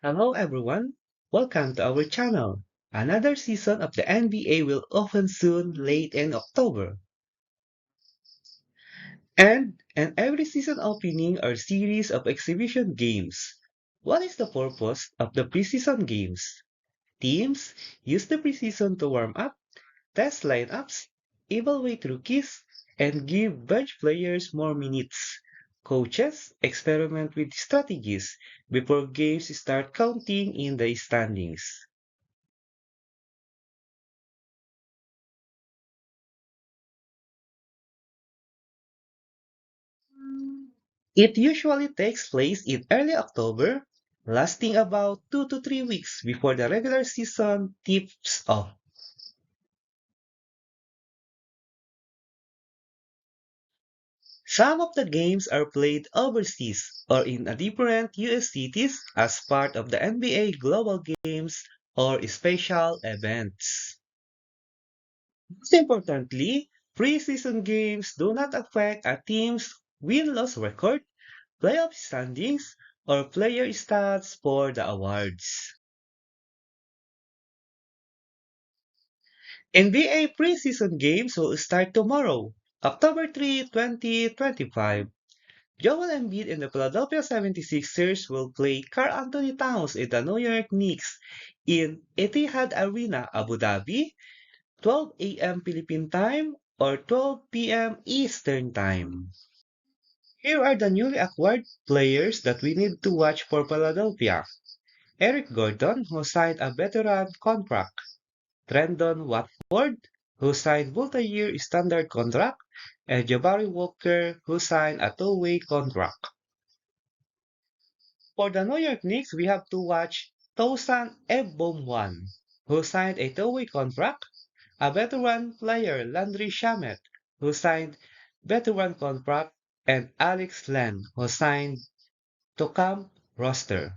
Hello everyone, welcome to our channel. Another season of the NBA will open soon late in October. And every season opening are series of exhibition games. What is the purpose of the preseason games? Teams use the preseason to warm up, test lineups, evaluate rookies, and give bench players more minutes. Coaches experiment with strategies before games start counting in the standings. It usually takes place in early October, lasting about 2 to 3 weeks before the regular season tips off. Some of the games are played overseas or in a different US cities as part of the NBA Global Games or special events. Most importantly, preseason games do not affect a team's win-loss record, playoff standings, or player stats for the awards. NBA preseason games will start tomorrow, October 3, 2025. Joel Embiid and the Philadelphia 76ers will play Karl Anthony Towns and the New York Knicks in Etihad Arena, Abu Dhabi, 12 a.m. Philippine time or 12 p.m. Eastern time. Here are the newly acquired players that we need to watch for Philadelphia. Eric Gordon, who signed a veteran contract. Trendon Watford, who signed multi-year standard contract, and Jabari Walker, who signed a two-way contract. For the New York Knicks, we have to watch Tosan Ebomwan, who signed a two-way contract, a veteran player Landry Shamet, who signed veteran contract, and Alex Len, who signed to camp roster.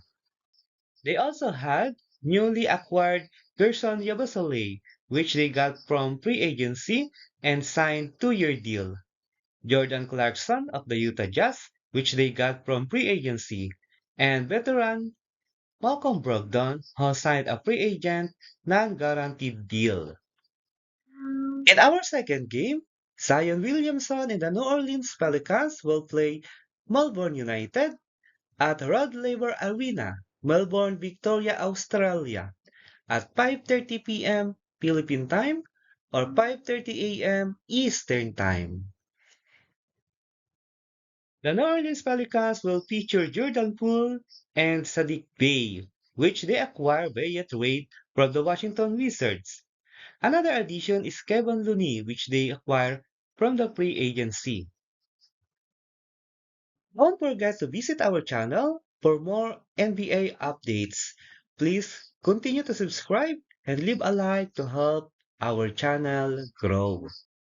They also had newly acquired Gerson Yabusele, which they got from free agency and signed two-year deal. Jordan Clarkson of the Utah Jazz, which they got from free agency, and veteran Malcolm Brogdon, who signed a free agent non-guaranteed deal. In our second game, Zion Williamson and the New Orleans Pelicans will play Melbourne United at Rod Laver Arena, Melbourne, Victoria, Australia, at 5:30 p.m. Philippine time or 5:30 a.m. Eastern time. The New Orleans Pelicans will feature Jordan Poole and Sadiq Bey, which they acquire via trade from the Washington Wizards. Another addition is Kevin Looney, which they acquire from the free agency. Don't forget to visit our channel for more NBA updates. Please continue to subscribe and leave a like to help our channel grow.